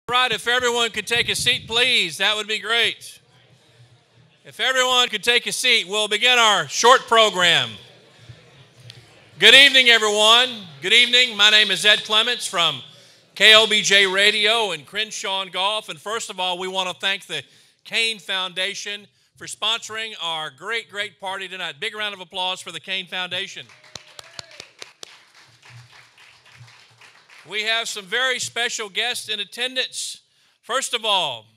Right, if everyone could take a seat, please, that would be great. If everyone could take a seat, we'll begin our short program. Good evening, everyone. Good evening. My name is Ed Clements from KLBJ Radio and Crenshaw and Golf. And first of all, we want to thank the Kane Foundation for sponsoring our great party tonight. Big round of applause for the Kane Foundation. We have some very special guests in attendance. First of all,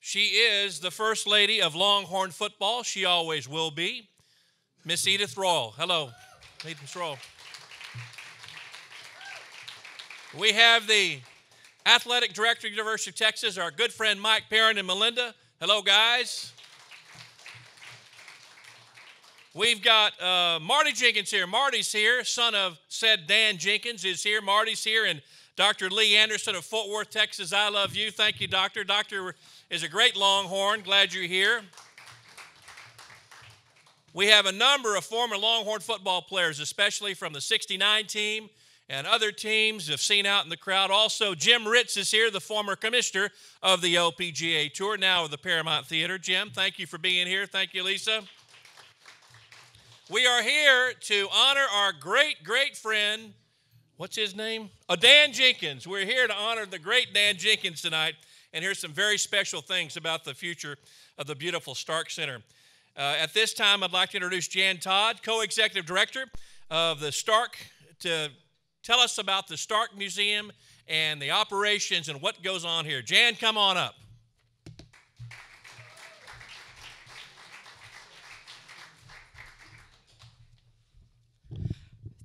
she is the First Lady of Longhorn football. She always will be. Miss Edith Royal. Hello, Miss Royal. We have the Athletic Director of the University of Texas, our good friend Mike Perrin and Melinda. Hello, guys. We've got Marty Jenkins here. Marty's here, son of said Dan Jenkins is here. Marty's here, and Dr. Lee Anderson of Fort Worth, Texas. I love you. Thank you, Doctor. Doctor is a great Longhorn. Glad you're here. We have a number of former Longhorn football players, especially from the 69 team and other teams have seen out in the crowd. Also, Jim Ritz is here, the former commissioner of the LPGA Tour, now of the Paramount Theater. Jim, thank you for being here. Thank you, Lisa. We are here to honor our great friend, what's his name? Dan Jenkins. We're here to honor the great Dan Jenkins tonight, and here's some very special things about the future of the beautiful Stark Center. At this time, I'd like to introduce Jan Todd, co-executive director of the Stark, to tell us about the Stark Museum and the operations and what goes on here. Jan, come on up.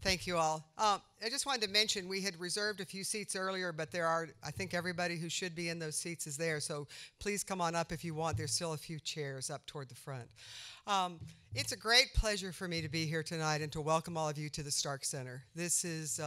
Thank you all. I just wanted to mention we had reserved a few seats earlier, but there are, I think everybody who should be in those seats is there, so please come on up if you want. There's still a few chairs up toward the front. It's a great pleasure for me to be here tonight and to welcome all of you to the Stark Center. This is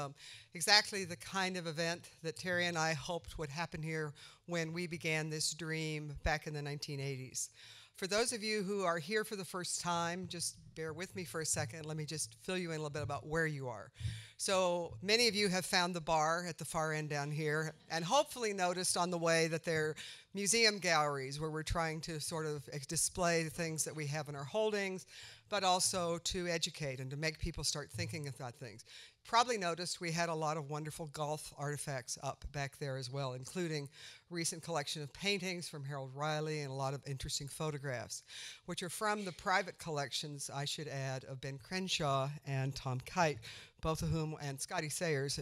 exactly the kind of event that Terry and I hoped would happen here when we began this dream back in the 1980s. For those of you who are here for the first time, just bear with me for a second. Let me just fill you in a little bit about where you are. So many of you have found the bar at the far end down here and hopefully noticed on the way that there are museum galleries where we're trying to sort of display the things that we have in our holdings, but also to educate and to make people start thinking about things. Probably noticed we had a lot of wonderful golf artifacts up back there as well, including a recent collection of paintings from Harold Riley and a lot of interesting photographs, which are from the private collections, I should add, of Ben Crenshaw and Tom Kite, both of whom, and Scotty Sayers,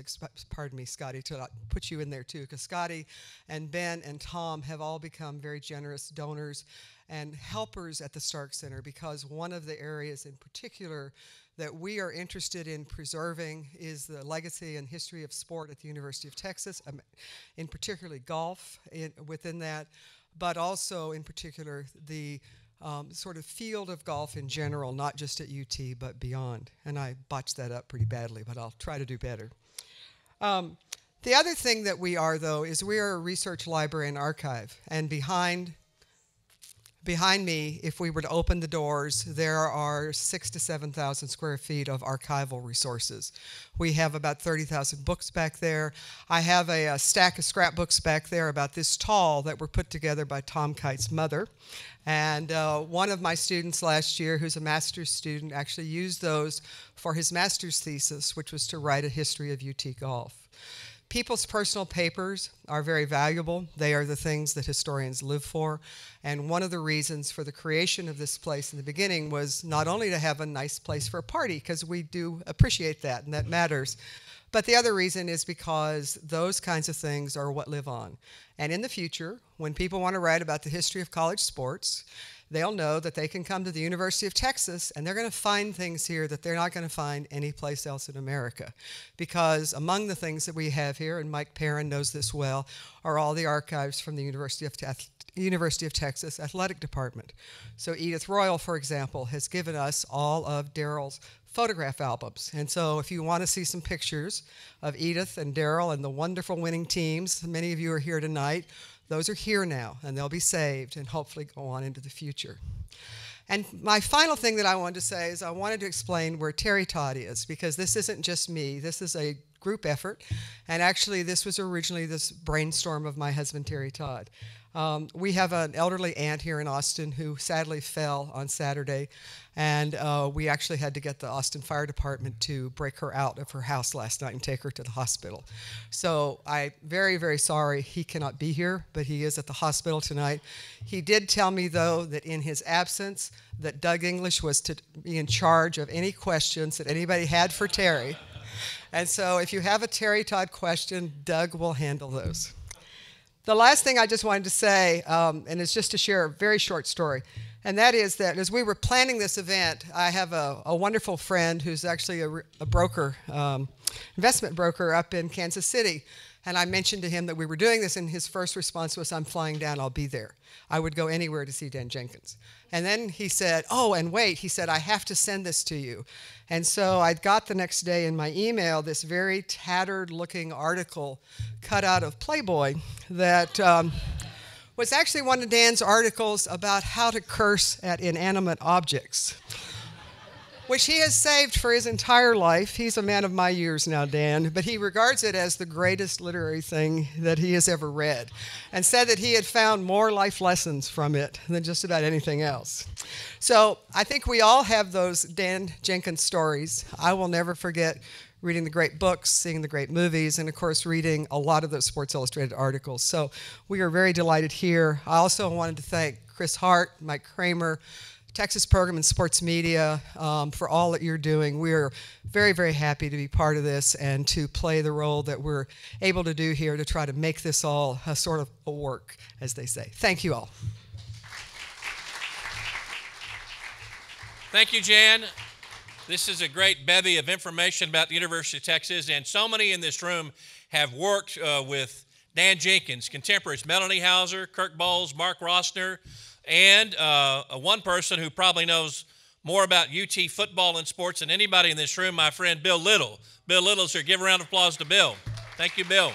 pardon me, Scotty, to put you in there too, because Scotty and Ben and Tom have all become very generous donors and helpers at the Stark Center, because one of the areas in particular that we are interested in preserving is the legacy and history of sport at the University of Texas, in particularly golf within that, but also in particular the sort of field of golf in general, not just at UT, but beyond. And I botched that up pretty badly, but I'll try to do better. The other thing that we are, though, is we are a research library and archive. And behind me, if we were to open the doors, there are 6,000 to 7,000 square feet of archival resources. We have about 30,000 books back there. I have a stack of scrapbooks back there about this tall that were put together by Tom Kite's mother. And one of my students last year, who's a master's student, actually used those for his master's thesis, which was to write a history of UT golf. People's personal papers are very valuable. They are the things that historians live for. And one of the reasons for the creation of this place in the beginning was not only to have a nice place for a party, because we do appreciate that and that matters, but the other reason is because those kinds of things are what live on. And in the future, when people want to write about the history of college sports, they'll know that they can come to the University of Texas and they're going to find things here that they're not going to find anyplace else in America. Because among the things that we have here, and Mike Perrin knows this well, are all the archives from the University of Texas Athletic Department. So Edith Royal, for example, has given us all of Daryl's photograph albums. And so if you want to see some pictures of Edith and Daryl and the wonderful winning teams, many of you are here tonight, those are here now, and they'll be saved and hopefully go on into the future. And my final thing that I wanted to say is I wanted to explain where Terry Todd is, because this isn't just me. This is a group effort. And actually, this was originally this brainstorm of my husband, Terry Todd. We have an elderly aunt here in Austin who sadly fell on Saturday, and we actually had to get the Austin Fire Department to break her out of her house last night and take her to the hospital. So I'm very, very sorry he cannot be here, but he is at the hospital tonight. He did tell me, though, that in his absence, that Doug English was to be in charge of any questions that anybody had for Terry. And so if you have a Terry Todd question, Doug will handle those. The last thing I just wanted to say, and it's just to share a very short story, and that is that as we were planning this event, I have a wonderful friend who's actually a broker, investment broker up in Kansas City, and I mentioned to him that we were doing this, and his first response was, "I'm flying down, I'll be there." I would go anywhere to see Dan Jenkins. And then he said, "Oh, and wait," he said, "I have to send this to you." And so I got the next day in my email this very tattered-looking article cut out of Playboy that was actually one of Dan's articles about how to curse at inanimate objects, which he has saved for his entire life. He's a man of my years now, Dan, but he regards it as the greatest literary thing that he has ever read, and said that he had found more life lessons from it than just about anything else. So I think we all have those Dan Jenkins stories. I will never forget reading the great books, seeing the great movies, and of course reading a lot of those Sports Illustrated articles. So we are very delighted here. I also wanted to thank Chris Hart, Mike Kramer, Texas Program in Sports Media, for all that you're doing. We are very, very happy to be part of this and to play the role that we're able to do here to try to make this all a sort of a work, as they say. Thank you all. Thank you, Jan. This is a great bevy of information about the University of Texas, and so many in this room have worked with Dan Jenkins, contemporaries Melanie Hauser, Kirk Bowles, Mark Rossner, and one person who probably knows more about UT football and sports than anybody in this room, my friend Bill Little. Bill Little's here. Give a round of applause to Bill. Thank you, Bill.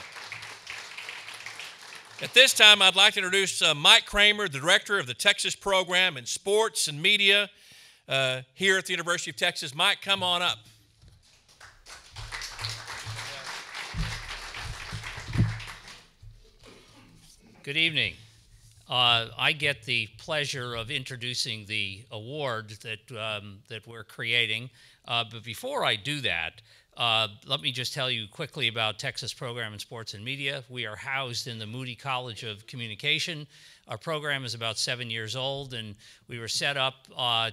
At this time, I'd like to introduce Mike Kramer, the director of the Texas program in sports and media here at the University of Texas. Mike, come on up. Good evening. I get the pleasure of introducing the award that we're creating. But before I do that, let me just tell you quickly about Texas Program in Sports and Media. We are housed in the Moody College of Communication. Our program is about 7 years old, and we were set up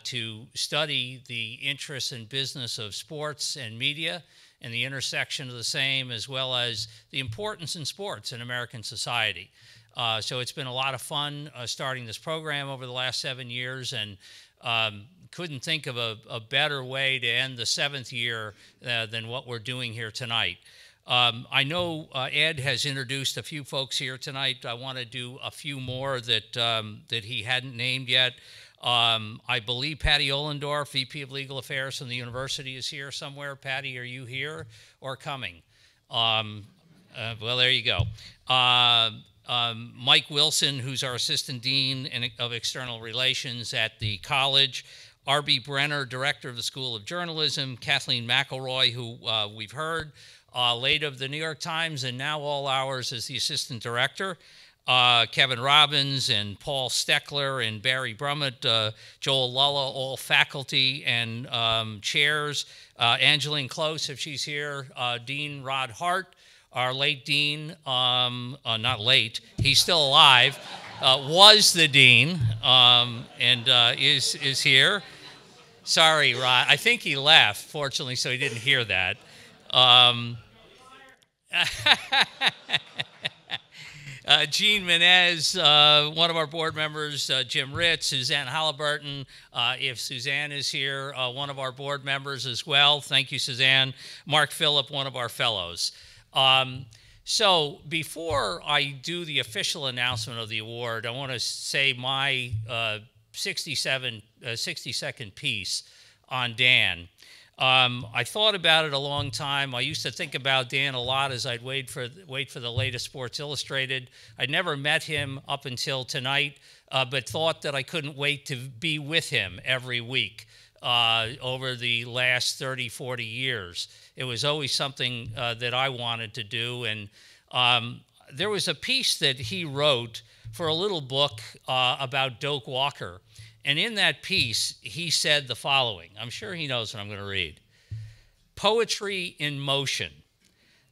to study the interests and business of sports and media and the intersection of the same, as well as the importance in sports in American society. So it's been a lot of fun starting this program over the last 7 years, and couldn't think of a better way to end the 7th year than what we're doing here tonight. I know Ed has introduced a few folks here tonight. I want to do a few more that he hadn't named yet. I believe Patty Ohlendorf, VP of Legal Affairs from the university, is here somewhere. Patty, are you here or coming? Well, there you go. Mike Wilson, who's our Assistant Dean of External Relations at the college, R.B. Brenner, Director of the School of Journalism, Kathleen McElroy, who we've heard, late of the New York Times and now all hours as the Assistant Director, Kevin Robbins and Paul Steckler and Barry Brummett, Joel Lulla, all faculty and chairs, Angeline Close, if she's here, Dean Rod Hart, our late dean, not late, he's still alive, was the dean, and is here. Sorry, Rod, I think he left, fortunately, so he didn't hear that. Jean Menez, one of our board members, Jim Ritz, Suzanne Halliburton, if Suzanne is here, one of our board members as well. Thank you, Suzanne. Mark Phillip, one of our fellows. So before I do the official announcement of the award, I want to say my 60-second piece on Dan. I thought about it a long time. I used to think about Dan a lot as I'd wait for the latest Sports Illustrated. I'd never met him up until tonight, but thought that I couldn't wait to be with him every week over the last 30, 40 years. It was always something that I wanted to do. And there was a piece that he wrote for a little book about Doak Walker. And in that piece, he said the following. I'm sure he knows what I'm going to read. Poetry in motion.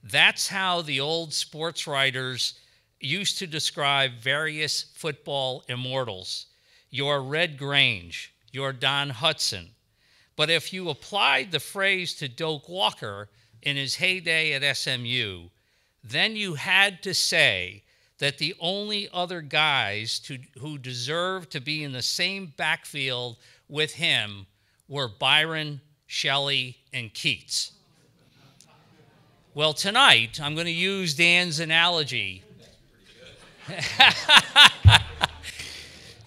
That's how the old sports writers used to describe various football immortals. Your Red Grange, your Don Hudson. But if you applied the phrase to Doak Walker in his heyday at SMU, then you had to say that the only other guys who deserved to be in the same backfield with him were Byron, Shelley, and Keats. Well, tonight, I'm going to use Dan's analogy.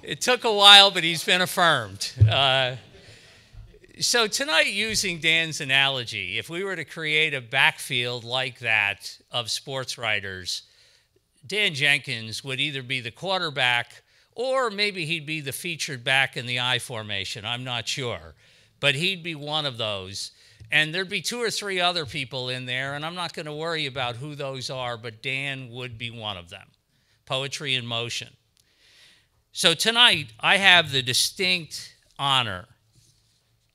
It took a while, but he's been affirmed. So tonight, using Dan's analogy, if we were to create a backfield like that of sports writers, Dan Jenkins would either be the quarterback or maybe he'd be the featured back in the I formation. I'm not sure. But he'd be one of those. And there'd be 2 or 3 other people in there, and I'm not going to worry about who those are, but Dan would be one of them. Poetry in motion. So tonight, I have the distinct honor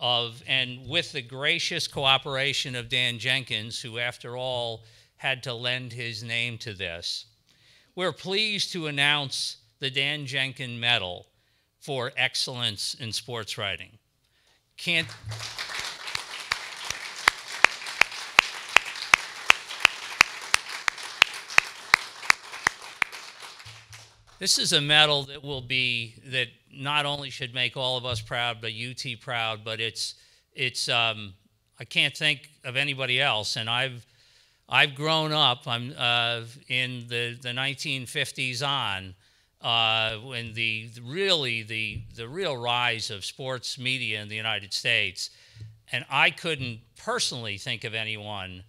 of, and with the gracious cooperation of Dan Jenkins, who after all had to lend his name to this, we're pleased to announce the Dan Jenkins Medal for excellence in sports writing. This is a medal that not only should make all of us proud, but UT proud, but it's I can't think of anybody else. And I've grown up. I'm in the 1950s on when the real rise of sports media in the United States, and I couldn't personally think of anyone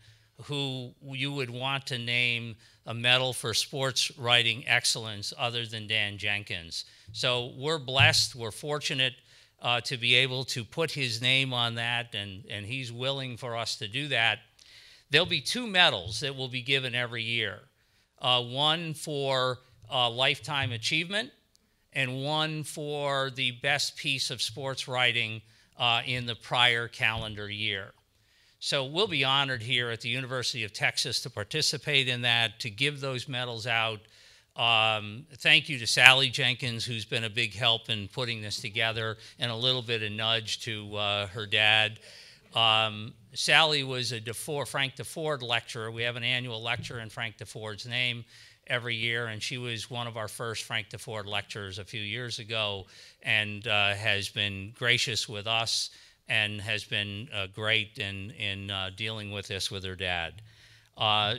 who you would want to name a medal for sports writing excellence other than Dan Jenkins. So we're blessed, we're fortunate to be able to put his name on that, and he's willing for us to do that. There'll be 2 medals that will be given every year. One for lifetime achievement and one for the best piece of sports writing in the prior calendar year. So we'll be honored here at the University of Texas to participate in that, to give those medals out. Thank you to Sally Jenkins, who's been a big help in putting this together, and a little bit of nudge to her dad. Sally was a Frank DeFord lecturer. We have an annual lecture in Frank DeFord's name every year, and she was one of our first Frank DeFord lecturers a few years ago, and has been gracious with us and has been great in dealing with this with her dad.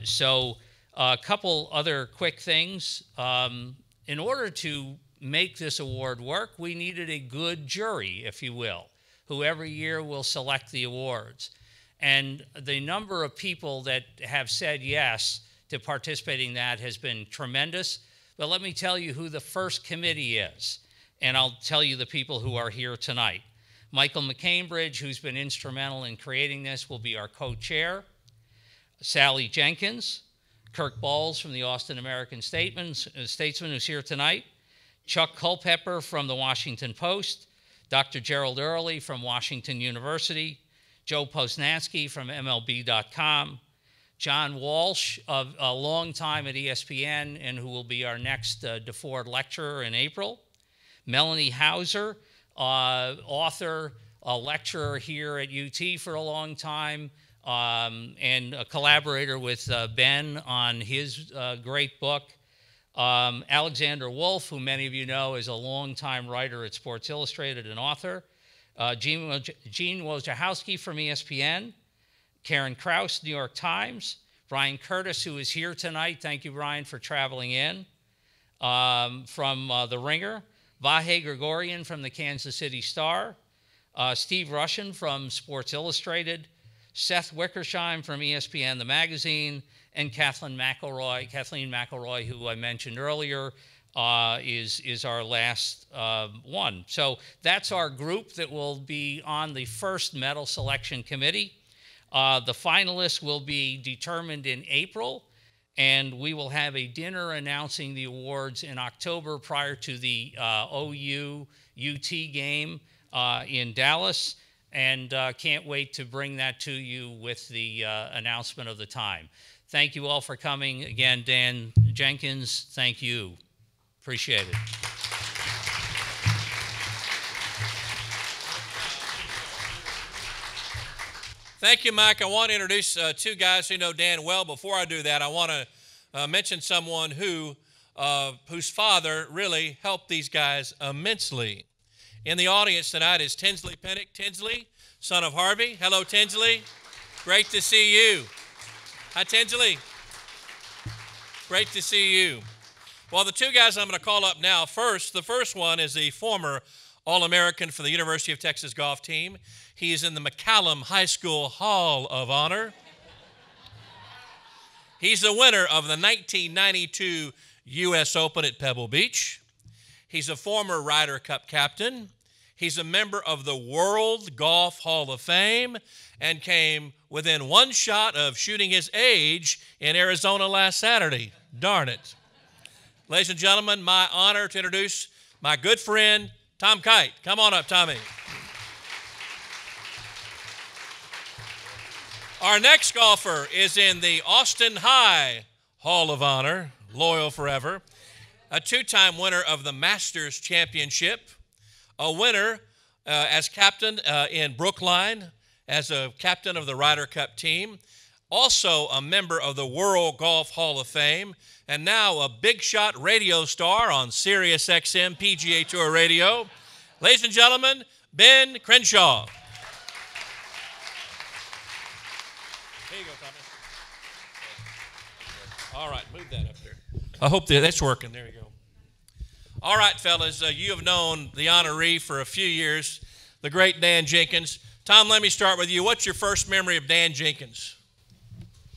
So a couple other quick things. In order to make this award work, we needed a good jury, if you will, who every year will select the awards. And the number of people that have said yes to participating in that has been tremendous. But let me tell you who the first committee is, and I'll tell you the people who are here tonight. Michael McCambridge, who's been instrumental in creating this, will be our co-chair. Sally Jenkins, Kirk Bowles from the Austin American Statesman, who's here tonight. Chuck Culpepper from the Washington Post. Dr. Gerald Early from Washington University. Joe Posnanski from MLB.com. John Walsh, of a long time at ESPN, and who will be our next DeFord lecturer in April. Melanie Hauser, author, a lecturer here at UT for a long time, and a collaborator with Ben on his great book. Alexander Wolf, who many of you know is a longtime writer at Sports Illustrated and author. Gene Wojciechowski from ESPN. Karen Krause, New York Times. Brian Curtis, who is here tonight. Thank you, Brian, for traveling in. From The Ringer. Vahe Gregorian from the Kansas City Star. Steve Rushin from Sports Illustrated. Seth Wickersheim from ESPN, the magazine. And Kathleen McElroy, who I mentioned earlier, is our last one. So that's our group that will be on the first medal selection committee. The finalists will be determined in April, and we will have a dinner announcing the awards in October prior to the OU-UT game in Dallas, and can't wait to bring that to you with the announcement of the time. Thank you all for coming. Again, Dan Jenkins, thank you. Appreciate it. Thank you, Mike. I want to introduce two guys who know Dan well. Before I do that, I want to mention someone whose father really helped these guys immensely. In the audience tonight is Tinsley Pennick. Tinsley, son of Harvey. Hello, Tinsley. Great to see you. Hi, Tinsley. Great to see you. Well, the two guys I'm going to call up now first, the first one is the former All-American for the University of Texas golf team. He is in the McCallum High School Hall of Honor. He's the winner of the 1992 U.S. Open at Pebble Beach. He's a former Ryder Cup captain. He's a member of the World Golf Hall of Fame and came within one shot of shooting his age in Arizona last Saturday. Darn it. Ladies and gentlemen, my honor to introduce my good friend, Tom Kite. Come on up, Tommy. Our next golfer is in the Austin High Hall of Honor, loyal forever, a two-time winner of the Masters Championship, a winner as captain in Brookline, as a captain of the Ryder Cup team, also a member of the World Golf Hall of Fame, and now a big shot radio star on Sirius XM PGA Tour Radio. Ladies and gentlemen, Ben Crenshaw. Here you go, Tommy. All right, move that up there. I hope that's working. There you go. All right, fellas, you have known the honoree for a few years, the great Dan Jenkins. Tom, let me start with you. What's your first memory of Dan Jenkins?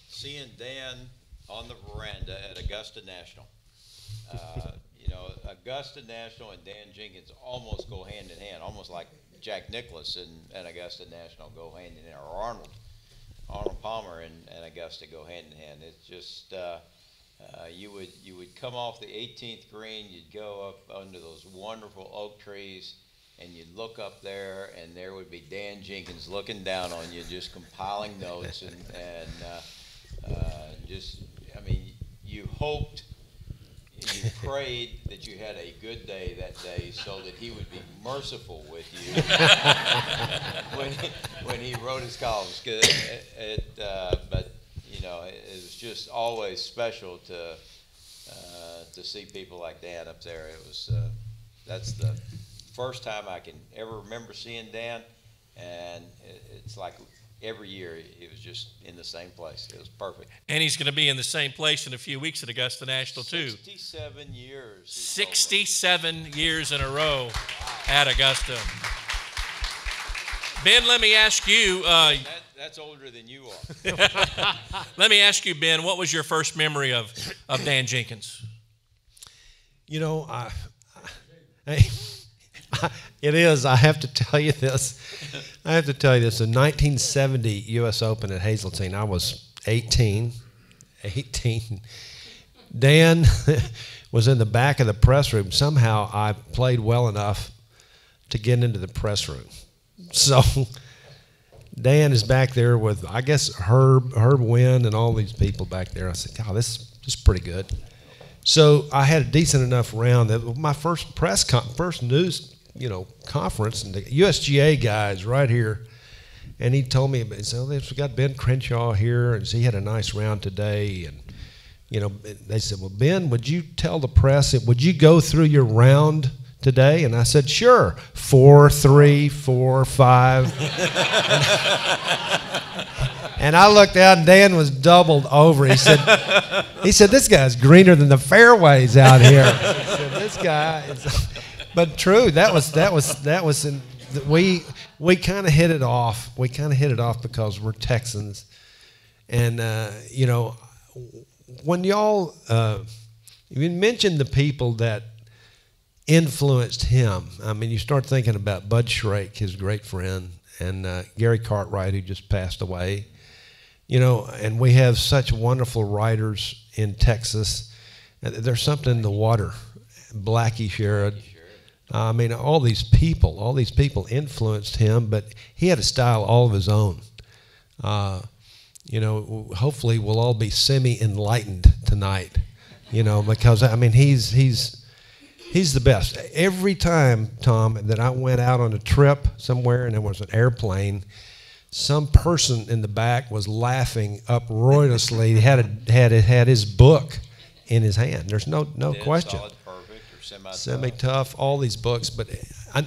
Seeing Dan on the veranda at Augusta National. Augusta National and Dan Jenkins almost go hand in hand, almost like Jack Nicklaus and Augusta National go hand in hand, or Arnold Palmer and Augusta go hand in hand. It's just you would come off the 18th green, you'd go up under those wonderful oak trees, and you'd look up there, and there would be Dan Jenkins looking down on you, just compiling notes, and you hoped, you prayed that you had a good day that day so that he would be merciful with you when he wrote his columns. But it was just always special to see people like Dan up there. It was that's the first time I can ever remember seeing Dan, and it's like every year he was just in the same place. It was perfect. And he's going to be in the same place in a few weeks at Augusta National, too. 67 years. 67 years in a row at Augusta. Ben, let me ask you. That's older than you are. Let me ask you, Ben, what was your first memory of Dan Jenkins? It is. I have to tell you this. In 1970 U.S. Open at Hazeltine, I was 18. Dan was in the back of the press room. Somehow I played well enough to get into the press room. So Dan is back there with, I guess, Herb Wynn and all these people back there. I said, God, this is pretty good. So I had a decent enough round that my first first news conference, and the USGA guys right here, and he told me, he said, we got Ben Crenshaw here, and so he had a nice round today, and they said, well, Ben, would you tell the press, would you go through your round today? And I said, sure. 4, 3, 4, 5. And I looked out, and Dan was doubled over. He said, this guy's greener than the fairways out here. He said, this guy is. But true, we kind of hit it off. We kind of hit it off because we're Texans, and when y'all You mentioned the people that influenced him. I mean, you start thinking about Bud Shrake, his great friend, and Gary Cartwright, who just passed away. You know, and we have such wonderful writers in Texas. There's something in the water. Blackie Sherrod. I mean, all these people influenced him, but he had a style all of his own. You know, hopefully we'll all be semi-enlightened tonight, you know, because, I mean, he's the best. Every time, Tom, that I went out on a trip somewhere and there was an airplane, some person in the back was laughing uproariously. He had his book in his hand. There's no question. Solid, perfect, or Semi-tough, all these books, but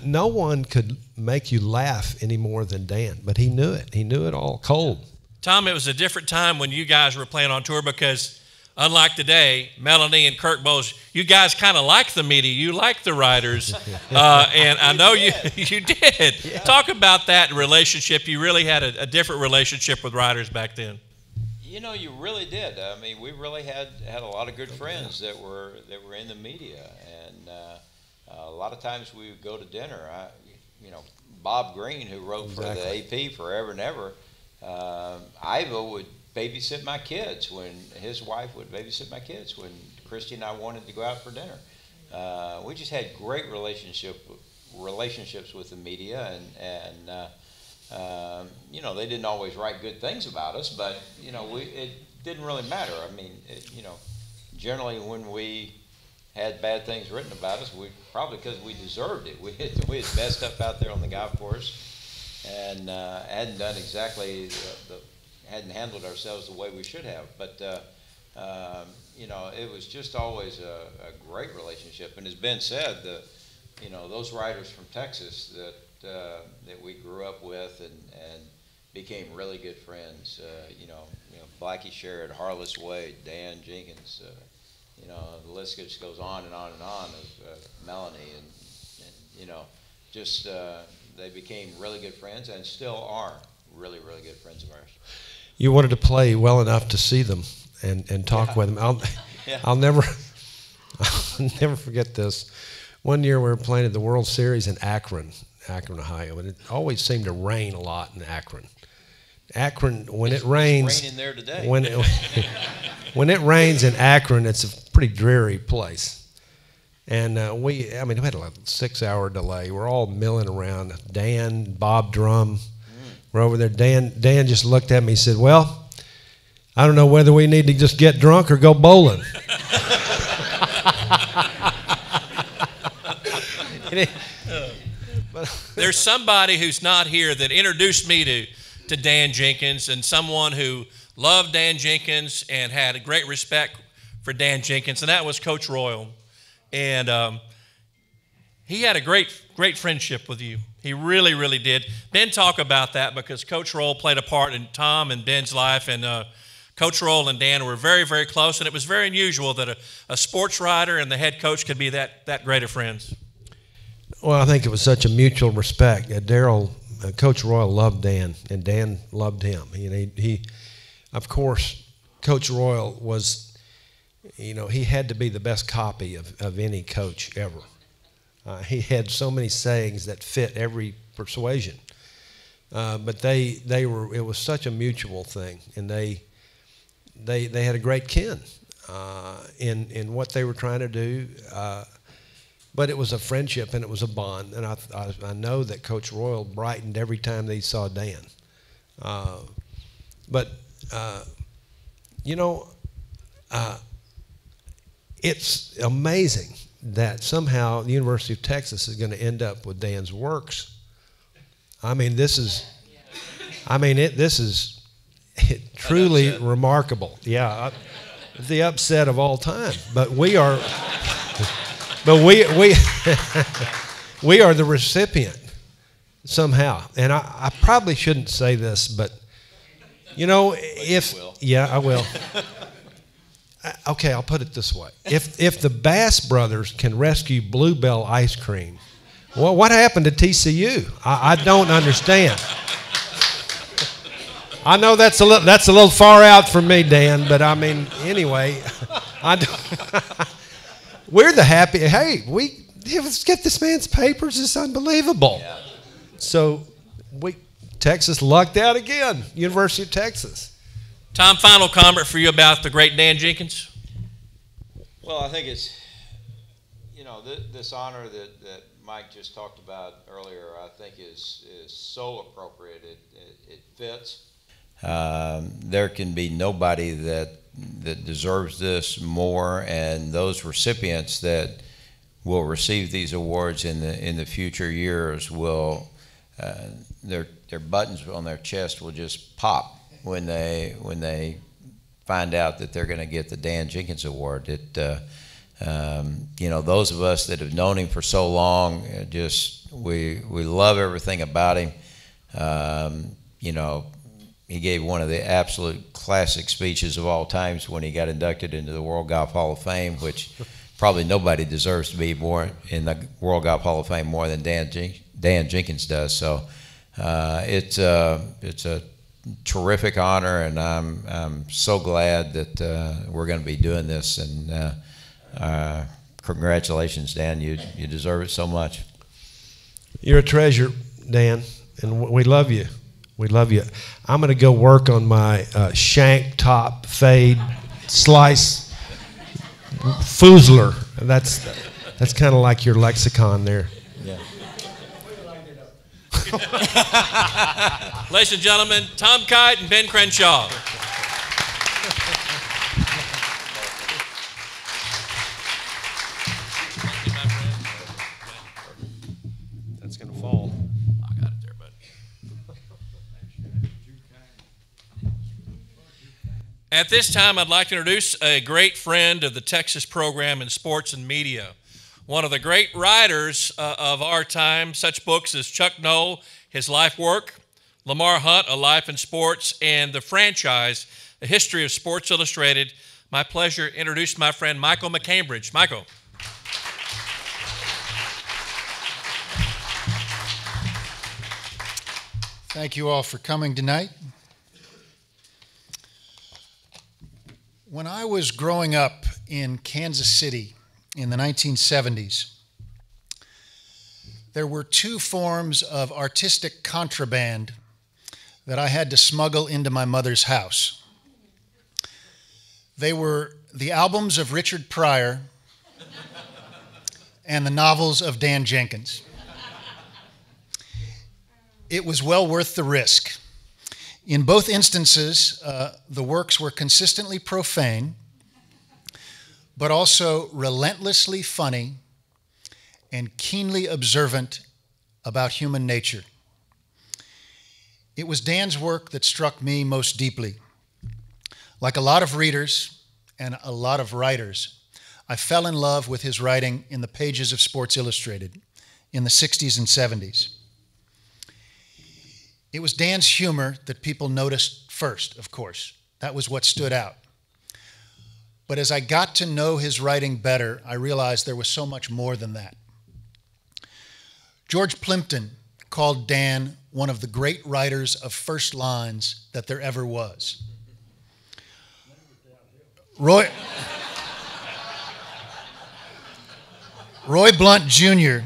no one could make you laugh any more than Dan. But he knew it. He knew it all cold. Tom, it was a different time when you guys were playing on tour because, unlike today, Melanie and Kirk Bowles, you guys kind of like the media. You like the writers. And I know you did. Yeah. Talk about that relationship. You really had a different relationship with writers back then. You know, you really did. I mean, we really had a lot of good friends that were in the media, and a lot of times we would go to dinner. You know, Bob Green, who wrote for the AP forever and ever, Iva would babysit my kids when his wife would babysit my kids when Christy and I wanted to go out for dinner. We just had great relationships with the media, and you know, they didn't always write good things about us, but you know, it didn't really matter. I mean, you know, generally when we had bad things written about us, we probably because we deserved it. We had messed up out there on the golf course, and hadn't done exactly hadn't handled ourselves the way we should have. But you know, it was just always a great relationship. And as Ben said, you know, those writers from Texas that we grew up with and became really good friends. You know, Blackie Sherrod, Harless Wade, Dan Jenkins. You know, the list just goes on and on and on of Melanie and you know, just they became really good friends and still are really, really good friends of ours. You wanted to play well enough to see them and talk with them. I'll never forget this. One year we were playing at the World Series in Akron, Ohio, and it always seemed to rain a lot in Akron. Akron, when it rains, it's raining there today. When it rains in Akron, it's a pretty dreary place. And we had a 6-hour delay. We're all milling around. Dan, Bob Drum, we're over there. Dan just looked at me and said, "Well, I don't know whether we need to just get drunk or go bowling." There's somebody who's not here that introduced me to Dan Jenkins, and someone who loved Dan Jenkins and had a great respect for Dan Jenkins, and that was Coach Royal. And he had a great friendship with you. He really, really did. Ben, talk about that, because Coach Royal played a part in Tom and Ben's life, and Coach Royal and Dan were very, very close, and it was very unusual that a sports writer and the head coach could be that great of friends. Well, I think it was such a mutual respect. Coach Royal loved Dan, and Dan loved him. He, of course, Coach Royal was, he had to be the best copy of any coach ever. He had so many sayings that fit every persuasion. But it was such a mutual thing, and they had a great kin in what they were trying to do. But it was a friendship and it was a bond, and I know that Coach Royal brightened every time they saw Dan. It's amazing that somehow the University of Texas is going to end up with Dan's works. This is truly remarkable. Yeah, the upset of all time. But we are. But we are the recipient somehow. And I probably shouldn't say this, but I will. Okay, I'll put it this way. If the Bass Brothers can rescue Bluebell ice cream, well, what happened to TCU? I don't understand. I know that's a little far out from me, Dan, but anyway, we're the happy. Hey, let's get this man's papers. It's unbelievable. Yeah. So Texas lucked out again. University of Texas. Tom, final comment for you about the great Dan Jenkins. Well, I think it's, this honor that Mike just talked about earlier, I think is so appropriate. It fits. There can be nobody that deserves this more, and those recipients that will receive these awards in the future years will their buttons on their chest will just pop when they find out that they're going to get the Dan Jenkins Award. Those of us that have known him for so long, we love everything about him. He gave one of the absolute classic speeches of all times when he got inducted into the World Golf Hall of Fame, which probably nobody deserves to be more in the World Golf Hall of Fame more than Dan Jenkins does. So it's a terrific honor, and I'm so glad that we're going to be doing this. And congratulations, Dan. You deserve it so much. You're a treasure, Dan, and we love you. We love you. I'm going to go work on my shank top fade slice foozler. That's kind of like your lexicon there. Yeah. Ladies and gentlemen, Tom Kite and Ben Crenshaw. That's going to fall. I got it there, bud. At this time, I'd like to introduce a great friend of the Texas program in sports and media. One of the great writers of our time, such books as Chuck Noll, his life work, Lamar Hunt, A Life in Sports, and The Franchise, A History of Sports Illustrated. My pleasure to introduce my friend Michael McCambridge. Michael. Thank you all for coming tonight. When I was growing up in Kansas City in the 1970s, there were two forms of artistic contraband that I had to smuggle into my mother's house. They were the albums of Richard Pryor and the novels of Dan Jenkins. It was well worth the risk. In both instances, the works were consistently profane, but also relentlessly funny and keenly observant about human nature. It was Dan's work that struck me most deeply. Like a lot of readers and a lot of writers, I fell in love with his writing in the pages of Sports Illustrated in the 60s and 70s. It was Dan's humor that people noticed first, of course. That was what stood out. But as I got to know his writing better, I realized there was so much more than that. George Plimpton called Dan one of the great writers of first lines that there ever was. Roy Blount Jr.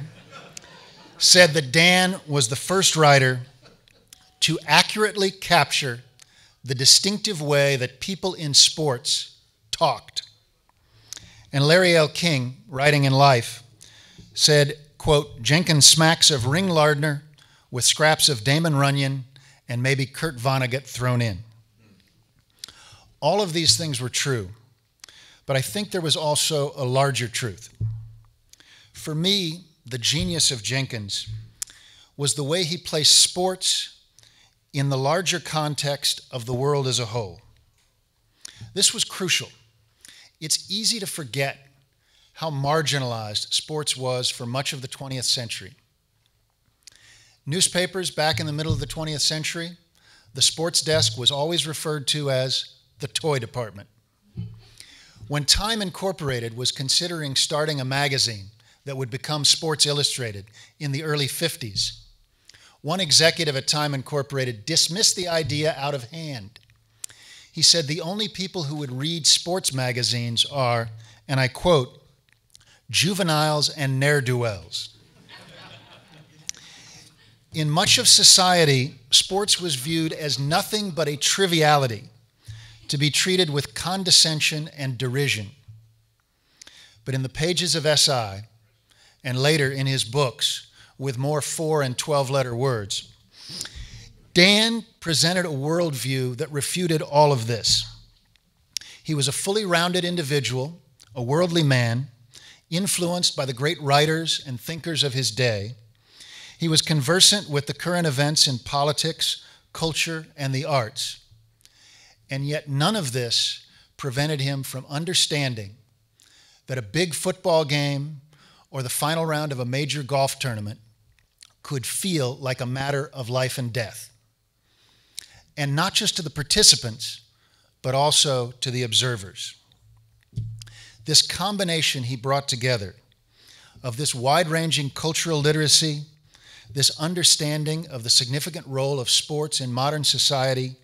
said that Dan was the first writer to accurately capture the distinctive way that people in sports talked. And Larry L. King, writing in Life, said, quote, Jenkins smacks of Ring Lardner with scraps of Damon Runyon and maybe Kurt Vonnegut thrown in. All of these things were true, but I think there was also a larger truth. For me, the genius of Jenkins was the way he placed sports in the larger context of the world as a whole. This was crucial. It's easy to forget how marginalized sports was for much of the 20th century. Newspapers back in the middle of the 20th century, the sports desk was always referred to as the toy department. When Time Incorporated was considering starting a magazine that would become Sports Illustrated in the early 50s, one executive at Time Incorporated dismissed the idea out of hand. He said the only people who would read sports magazines are, and I quote, juveniles, and ne'er-do-wells. In much of society, sports was viewed as nothing but a triviality, to be treated with condescension and derision. But in the pages of SI, and later in his books with more 4- and 12-letter words, Dan presented a worldview that refuted all of this. He was a fully rounded individual, a worldly man, influenced by the great writers and thinkers of his day. He was conversant with the current events in politics, culture, and the arts. And yet none of this prevented him from understanding that a big football game or the final round of a major golf tournament could feel like a matter of life and death. And not just to the participants, but also to the observers. This combination he brought together of this wide-ranging cultural literacy, this understanding of the significant role of sports in modern society,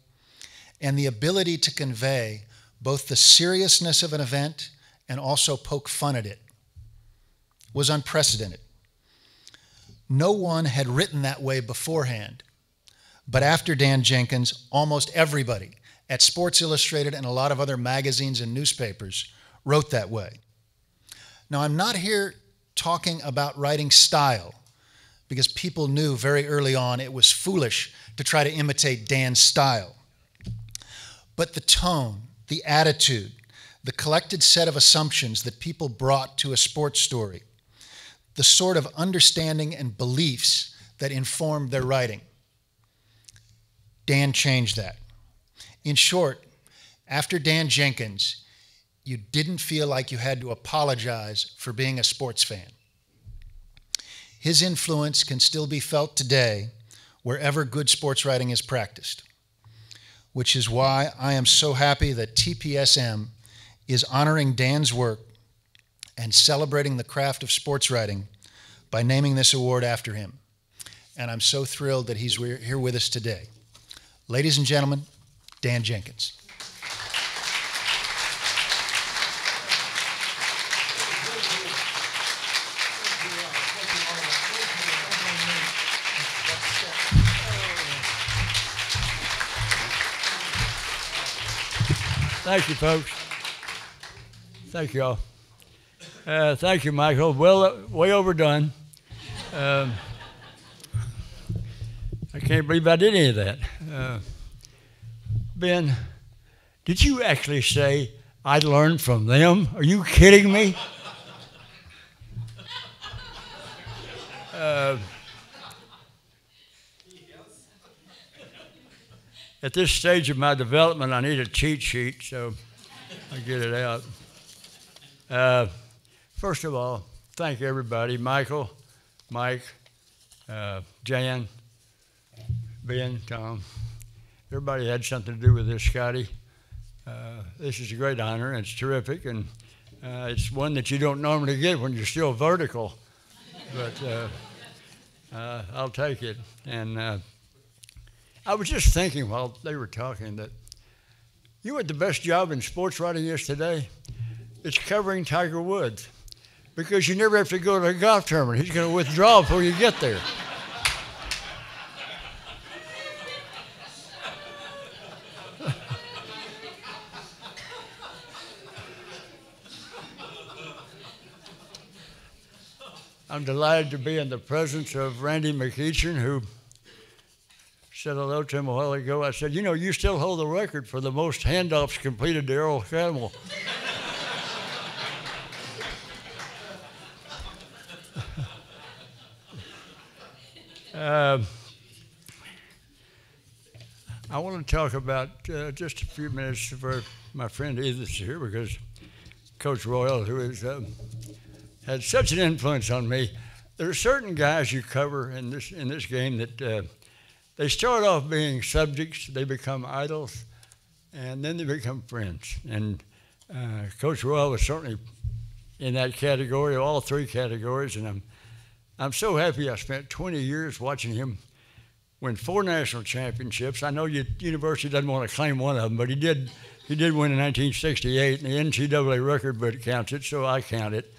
and the ability to convey both the seriousness of an event and also poke fun at it, was unprecedented. No one had written that way beforehand, but after Dan Jenkins, almost everybody at Sports Illustrated and a lot of other magazines and newspapers wrote that way. Now, I'm not here talking about writing style, because people knew very early on it was foolish to try to imitate Dan's style. But the tone, the attitude, the collected set of assumptions that people brought to a sports story, the sort of understanding and beliefs that informed their writing, Dan changed that. In short, after Dan Jenkins, you didn't feel like you had to apologize for being a sports fan. His influence can still be felt today wherever good sports writing is practiced, which is why I am so happy that TPSM is honoring Dan's work and celebrating the craft of sports writing by naming this award after him. And I'm so thrilled that he's here with us today. Ladies and gentlemen, Dan Jenkins. Thank you, folks. Thank you all. Thank you, Michael. Well, way overdone. I can't believe I did any of that. Ben, did you actually say I learned from them? Are you kidding me? At this stage of my development, I need a cheat sheet, so I get it out. First of all, thank everybody, Michael, Mike, Jan, Ben, Tom. Everybody had something to do with this, Scotty. This is a great honor, and it's terrific, and it's one that you don't normally get when you're still vertical, but I'll take it. And I was just thinking while they were talking that you know what the best job in sports writing is today? It's covering Tiger Woods, because you never have to go to a golf tournament. He's going to withdraw before you get there. I'm delighted to be in the presence of Randy Mceachern, who said hello to him a while ago. I said, you know, you still hold the record for the most handoffs completed to Earl Campbell. I want to talk about just a few minutes for my friend Edith here, because Coach Royal, who has had such an influence on me. There are certain guys you cover in this game that they start off being subjects, they become idols, and then they become friends. And Coach Royal was certainly in that category, all three categories, and I'm so happy I spent 20 years watching him win 4 national championships. I know university doesn't want to claim one of them, but he did win in 1968, and the NCAA record book counts it, so I count it.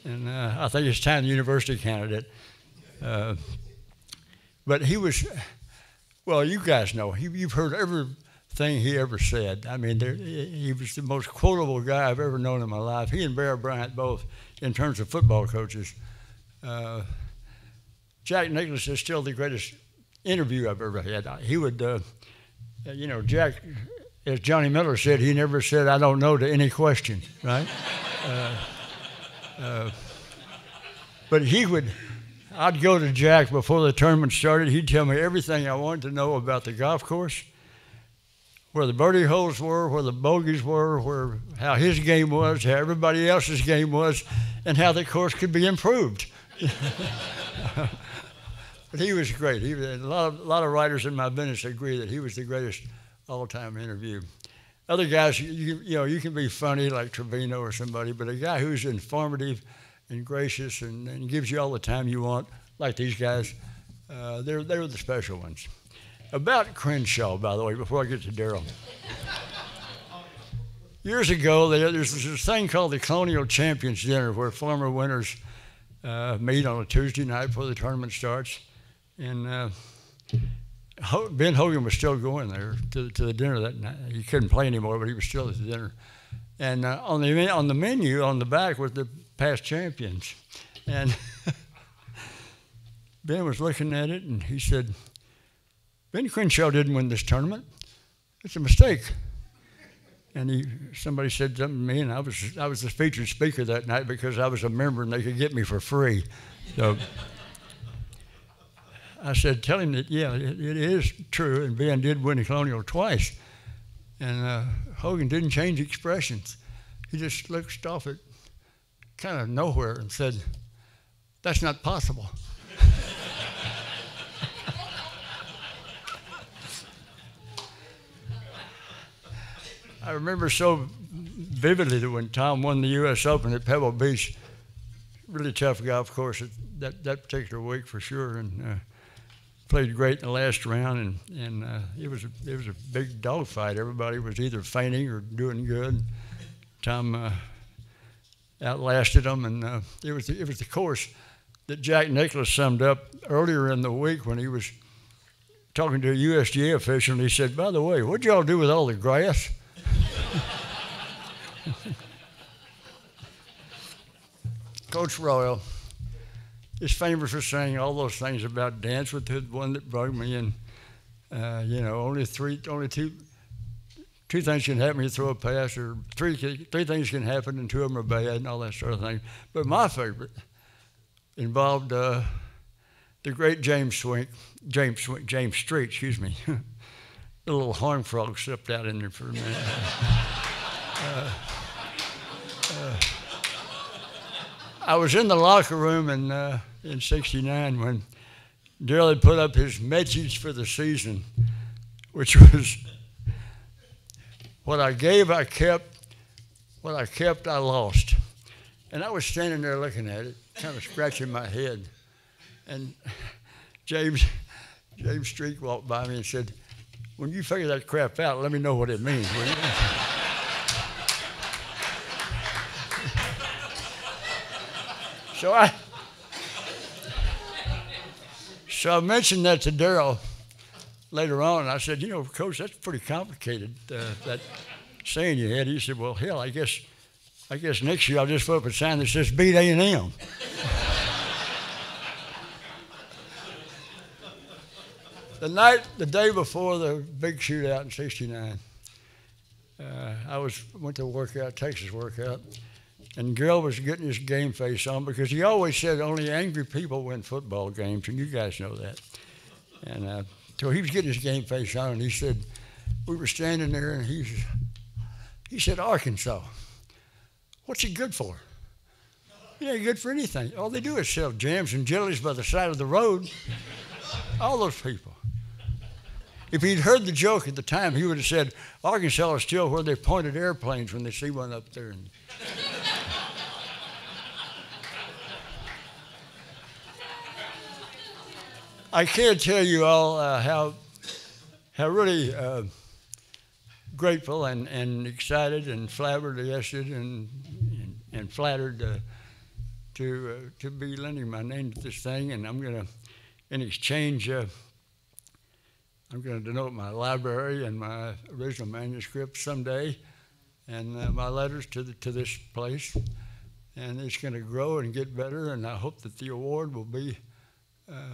And I think it's time the university counted it. But he was, well, you guys know, you've heard everything he ever said. I mean, he was the most quotable guy I've ever known in my life. He and Bear Bryant both, in terms of football coaches. Jack Nicklaus is still the greatest interview I've ever had. He would, you know, Jack, as Johnny Miller said, he never said, "I don't know" to any question, right? But he would, I'd go to Jack before the tournament started. He'd tell me everything I wanted to know about the golf course, where the birdie holes were, where the bogeys were, how his game was, how everybody else's game was, and how the course could be improved. But he was great. He was, a lot of writers in my business agree that he was the greatest all-time interview. Other guys, you know, you can be funny like Trevino or somebody, but a guy who's informative and gracious and gives you all the time you want, like these guys, they were the special ones. About Crenshaw, by the way, before I get to Darryl. Years ago, there's this thing called the Colonial Champions Dinner where former winners meet on a Tuesday night before the tournament starts. And Ben Hogan was still going there to the dinner that night. He couldn't play anymore, but he was still at the dinner. And on the menu on the back was the past champions. And Ben was looking at it, and he said, "Ben Crenshaw didn't win this tournament. It's a mistake." And somebody said something to me, and I was the featured speaker that night because I was a member and they could get me for free. So I said, "Tell him that, yeah, it is true, and Ben did win the Colonial twice." And Hogan didn't change expressions. He just looked off at kind of nowhere and said, "That's not possible." I remember so vividly that when Tom won the U.S. Open at Pebble Beach, really tough golf course that particular week for sure, and played great in the last round, and it was a big dogfight. Everybody was either fainting or doing good. Tom outlasted them, and it was the course that Jack Nicklaus summed up earlier in the week when he was talking to a USGA official, and he said, "By the way, what'd y'all do with all the grass?" Coach Royal is famous for saying all those things about dance with the one that broke me, and you know, only two things can happen when you throw a pass, or three things can happen and two of them are bad, and all that sort of thing. But my favorite involved the great James Street, excuse me. The little horn frog slipped out in there for a minute. I was in the locker room in '69 when Darryl had put up his message for the season, which was, "What I gave, I kept. What I kept, I lost." And I was standing there looking at it, kind of scratching my head. And James Street walked by me and said, "When you figure that crap out, let me know what it means, will you?" So I mentioned that to Darryl later on. I said, "You know, Coach, that's pretty complicated, that saying you had." He said, "Well, hell, I guess next year I'll just put up a sign that says beat A&M." The day before the big shootout in '69, I went to a workout, Texas workout, and Gil was getting his game face on because he always said only angry people win football games, and you guys know that. And so he was getting his game face on, and he said, we were standing there, and he said, "Arkansas, what's it good for?" "It ain't good for anything. All they do is sell jams and jellies by the side of the road." All those people. If he'd heard the joke at the time, he would have said, "Arkansas is still where they pointed airplanes when they see one up there." I can't tell you all how really grateful and excited and flabbergasted and flattered to be lending my name to this thing, and I'm going to, in exchange, I'm going to denote my library and my original manuscript someday, and my letters to this place, and it's going to grow and get better, and I hope that the award will be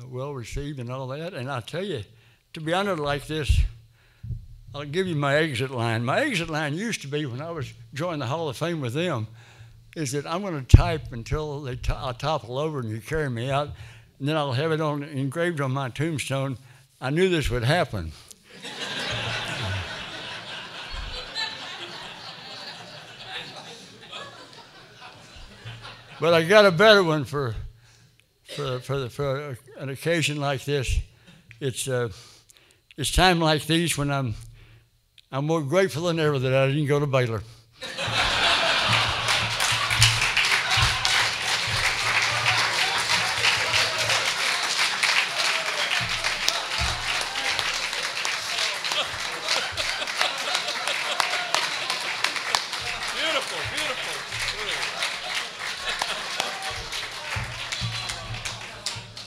well received and all that. And I'll tell you, to be honored like this, I'll give you my exit line. My exit line used to be, when I was joining the Hall of Fame with them, is that I'm going to type until I topple over and you carry me out, and then I'll have it engraved on my tombstone. I knew this would happen. But I got a better one for an occasion like this. It's time like these when I'm more grateful than ever that I didn't go to Baylor.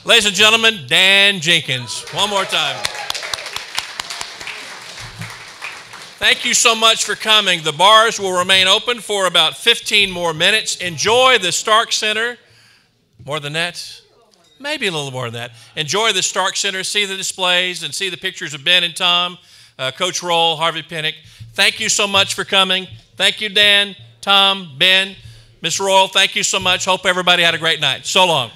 Ladies and gentlemen, Dan Jenkins. One more time. Thank you so much for coming. The bars will remain open for about 15 more minutes. Enjoy the Stark Center. More than that? Maybe a little more than that. Enjoy the Stark Center. See the displays and see the pictures of Ben and Tom, Coach Roll, Harvey Pinnock. Thank you so much for coming. Thank you, Dan, Tom, Ben, Miss Royal. Thank you so much. Hope everybody had a great night. So long.